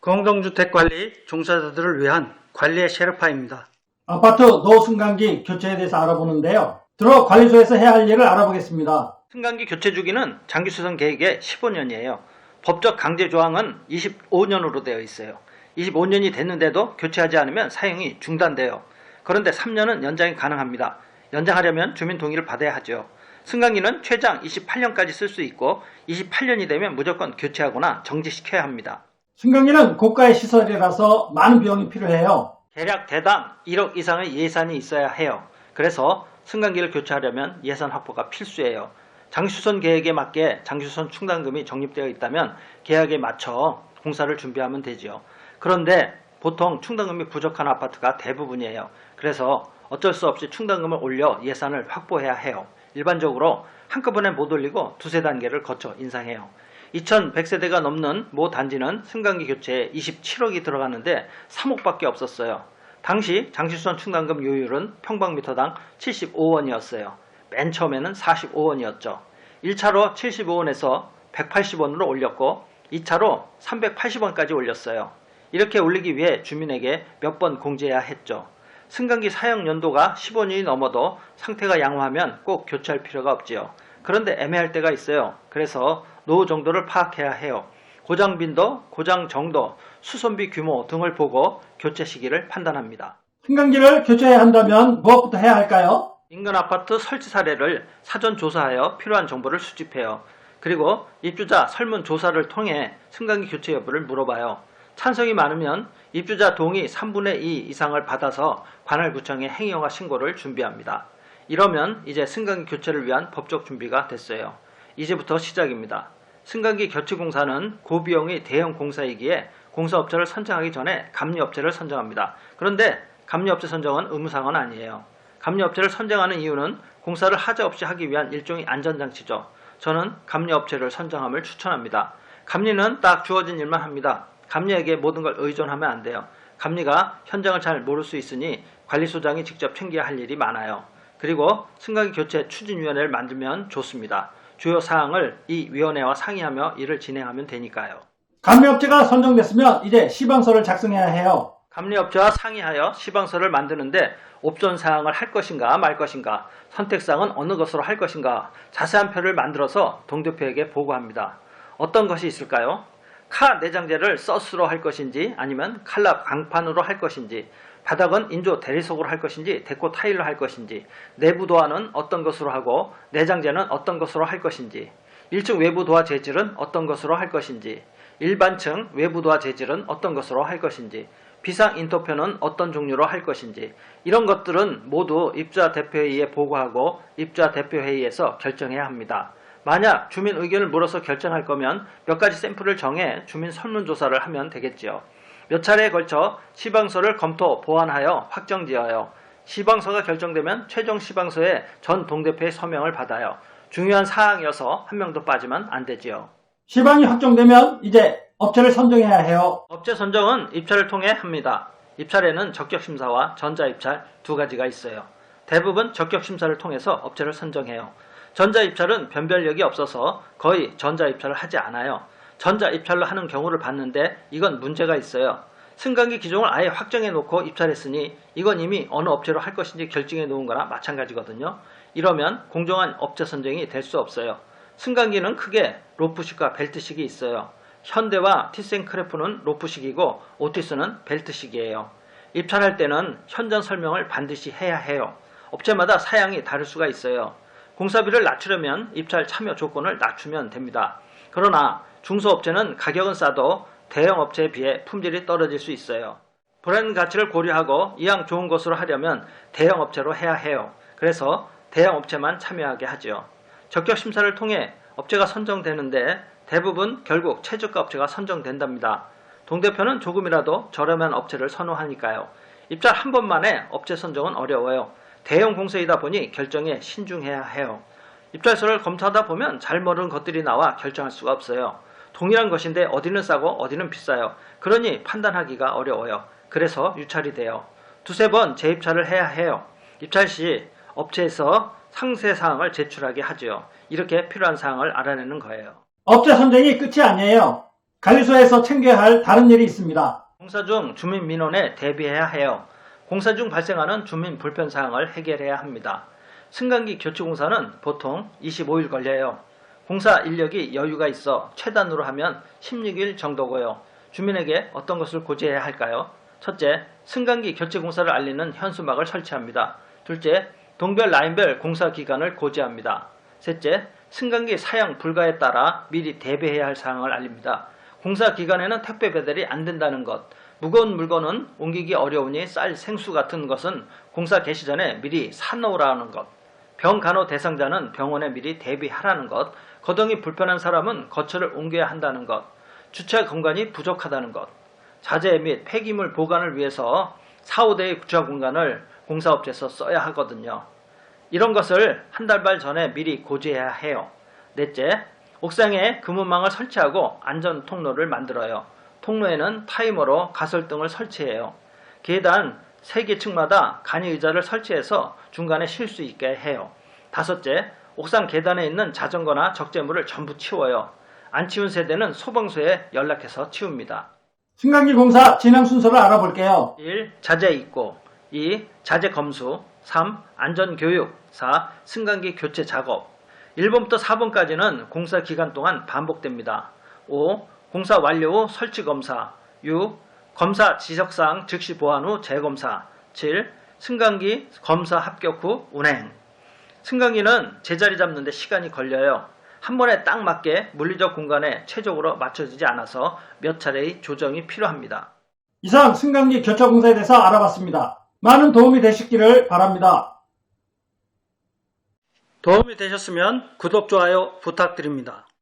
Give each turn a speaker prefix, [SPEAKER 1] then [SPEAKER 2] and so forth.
[SPEAKER 1] 공동주택관리 종사자들을 위한 관리의 셰르파입니다.
[SPEAKER 2] 아파트 노승강기 교체에 대해서 알아보는데요. 들어 관리소에서 해야 할 일을 알아보겠습니다.
[SPEAKER 1] 승강기 교체 주기는 장기수선 계획의 15년이에요. 법적 강제 조항은 25년으로 되어 있어요. 25년이 됐는데도 교체하지 않으면 사용이 중단돼요. 그런데 3년은 연장이 가능합니다. 연장하려면 주민 동의를 받아야 하죠. 승강기는 최장 28년까지 쓸 수 있고 28년이 되면 무조건 교체하거나 정지시켜야 합니다.
[SPEAKER 2] 승강기는 고가의 시설이라서 많은 비용이 필요해요.
[SPEAKER 1] 대략 대당 1억 이상의 예산이 있어야 해요. 그래서 승강기를 교체하려면 예산 확보가 필수예요. 장기수선 계획에 맞게 장기수선 충당금이 적립되어 있다면 계약에 맞춰 공사를 준비하면 되지요. 그런데 보통 충당금이 부족한 아파트가 대부분이에요. 그래서 어쩔 수 없이 충당금을 올려 예산을 확보해야 해요. 일반적으로 한꺼번에 못 올리고 두세 단계를 거쳐 인상해요. 2100세대가 넘는 모 단지는 승강기 교체에 27억이 들어가는데 3억밖에 없었어요. 당시 장기수선 충당금 요율은 평방미터당 75원이었어요. 맨 처음에는 45원이었죠. 1차로 75원에서 180원으로 올렸고 2차로 380원까지 올렸어요. 이렇게 올리기 위해 주민에게 몇 번 공지해야 했죠. 승강기 사용 연도가 15년이 넘어도 상태가 양호하면 꼭 교체할 필요가 없지요. 그런데 애매할 때가 있어요. 그래서 노후 정도를 파악해야 해요. 고장 빈도, 고장 정도, 수선비 규모 등을 보고 교체 시기를 판단합니다.
[SPEAKER 2] 승강기를 교체해야 한다면 무엇부터 해야 할까요?
[SPEAKER 1] 인근 아파트 설치 사례를 사전 조사하여 필요한 정보를 수집해요. 그리고 입주자 설문조사를 통해 승강기 교체 여부를 물어봐요. 찬성이 많으면 입주자 동의 3분의 2 이상을 받아서 관할구청에 행위허가 신고를 준비합니다. 이러면 이제 승강기 교체를 위한 법적 준비가 됐어요. 이제부터 시작입니다. 승강기 교체 공사는 고비용의 대형 공사이기에 공사업체를 선정하기 전에 감리업체를 선정합니다. 그런데 감리업체 선정은 의무사항은 아니에요. 감리업체를 선정하는 이유는 공사를 하자 없이 하기 위한 일종의 안전장치죠. 저는 감리업체를 선정함을 추천합니다. 감리는 딱 주어진 일만 합니다. 감리에게 모든 걸 의존하면 안 돼요. 감리가 현장을 잘 모를 수 있으니 관리소장이 직접 챙겨야 할 일이 많아요. 그리고 승강기 교체 추진위원회를 만들면 좋습니다. 주요 사항을 이 위원회와 상의하며 일을 진행하면 되니까요.
[SPEAKER 2] 감리업체가 선정됐으면 이제 시방서를 작성해야 해요.
[SPEAKER 1] 감리업체와 상의하여 시방서를 만드는데 옵션 사항을 할 것인가 말 것인가, 선택사항은 어느 것으로 할 것인가 자세한 표를 만들어서 동대표에게 보고합니다. 어떤 것이 있을까요? 카 내장재를 서스로 할 것인지 아니면 칼라 강판으로 할 것인지, 바닥은 인조 대리석으로 할 것인지 데코 타일로 할 것인지, 내부 도화는 어떤 것으로 하고 내장재는 어떤 것으로 할 것인지, 1층 외부 도화 재질은 어떤 것으로 할 것인지, 일반층 외부 도화 재질은 어떤 것으로 할 것인지, 비상 인터표는 어떤 종류로 할 것인지, 이런 것들은 모두 입주자 대표회의에 보고하고 입주자 대표회의에서 결정해야 합니다. 만약 주민 의견을 물어서 결정할 거면 몇 가지 샘플을 정해 주민 설문조사를 하면 되겠지요. 몇 차례에 걸쳐 시방서를 검토, 보완하여 확정지어요. 시방서가 결정되면 최종 시방서에 전 동대표의 서명을 받아요. 중요한 사항이어서 한 명도 빠지면 안 되지요.
[SPEAKER 2] 시방이 확정되면 이제 업체를 선정해야 해요.
[SPEAKER 1] 업체 선정은 입찰을 통해 합니다. 입찰에는 적격심사와 전자입찰 두 가지가 있어요. 대부분 적격심사를 통해서 업체를 선정해요. 전자입찰은 변별력이 없어서 거의 전자입찰을 하지 않아요. 전자입찰로 하는 경우를 봤는데 이건 문제가 있어요. 승강기 기종을 아예 확정해 놓고 입찰했으니 이건 이미 어느 업체로 할 것인지 결정해 놓은 거나 마찬가지거든요. 이러면 공정한 업체 선정이 될 수 없어요. 승강기는 크게 로프식과 벨트식이 있어요. 현대와 티센크래프는 로프식이고 오티스는 벨트식이에요. 입찰할 때는 현장 설명을 반드시 해야 해요. 업체마다 사양이 다를 수가 있어요. 공사비를 낮추려면 입찰 참여 조건을 낮추면 됩니다. 그러나 중소업체는 가격은 싸도 대형 업체에 비해 품질이 떨어질 수 있어요. 브랜드 가치를 고려하고 이왕 좋은 것으로 하려면 대형 업체로 해야 해요. 그래서 대형 업체만 참여하게 하죠. 적격 심사를 통해 업체가 선정되는데 대부분 결국 최저가 업체가 선정된답니다. 동대표는 조금이라도 저렴한 업체를 선호하니까요. 입찰 한 번만에 업체 선정은 어려워요. 대형 공사이다 보니 결정에 신중해야 해요. 입찰서를 검토하다 보면 잘 모르는 것들이 나와 결정할 수가 없어요. 동일한 것인데 어디는 싸고 어디는 비싸요. 그러니 판단하기가 어려워요. 그래서 유찰이 돼요. 두세 번 재입찰을 해야 해요. 입찰 시 업체에서 상세 사항을 제출하게 하죠. 이렇게 필요한 사항을 알아내는 거예요.
[SPEAKER 2] 업체 선정이 끝이 아니에요. 관리소에서 챙겨야 할 다른 일이 있습니다.
[SPEAKER 1] 공사 중 주민 민원에 대비해야 해요. 공사 중 발생하는 주민 불편 사항을 해결해야 합니다. 승강기 교체 공사는 보통 25일 걸려요. 공사 인력이 여유가 있어 최단으로 하면 16일 정도고요. 주민에게 어떤 것을 고지해야 할까요? 첫째, 승강기 교체 공사를 알리는 현수막을 설치합니다. 둘째, 동별 라인별 공사 기간을 고지합니다. 셋째, 승강기 사양 불가에 따라 미리 대비해야 할 사항을 알립니다. 공사 기간에는 택배 배달이 안 된다는 것, 무거운 물건은 옮기기 어려우니 쌀, 생수 같은 것은 공사 개시 전에 미리 사놓으라는 것, 병 간호 대상자는 병원에 미리 대비하라는 것, 거동이 불편한 사람은 거처를 옮겨야 한다는 것, 주차 공간이 부족하다는 것, 자재 및 폐기물 보관을 위해서 4, 5대의 주차 공간을 공사업체에서 써야 하거든요. 이런 것을 한 달 반 전에 미리 고지해야 해요. 넷째, 옥상에 금은망을 설치하고 안전 통로를 만들어요. 통로에는 타이머로 가설등을 설치해요. 계단 3개 층마다 간이 의자를 설치해서 중간에 쉴 수 있게 해요. 다섯째, 옥상 계단에 있는 자전거나 적재물을 전부 치워요. 안 치운 세대는 소방서에 연락해서 치웁니다.
[SPEAKER 2] 승강기 공사 진행 순서를 알아볼게요.
[SPEAKER 1] 1. 자재 입고 2. 자재 검수 3. 안전교육 4. 승강기 교체 작업 1번부터 4번까지는 공사 기간 동안 반복됩니다. 5. 공사 완료 후 설치 검사 6. 검사 지적사항 즉시 보완 후 재검사 7. 승강기 검사 합격 후 운행 승강기는 제자리 잡는 데 시간이 걸려요. 한 번에 딱 맞게 물리적 공간에 최적으로 맞춰지지 않아서 몇 차례의 조정이 필요합니다.
[SPEAKER 2] 이상 승강기 교체 공사에 대해서 알아봤습니다. 많은 도움이 되시기를 바랍니다.
[SPEAKER 1] 도움이 되셨으면 구독, 좋아요 부탁드립니다.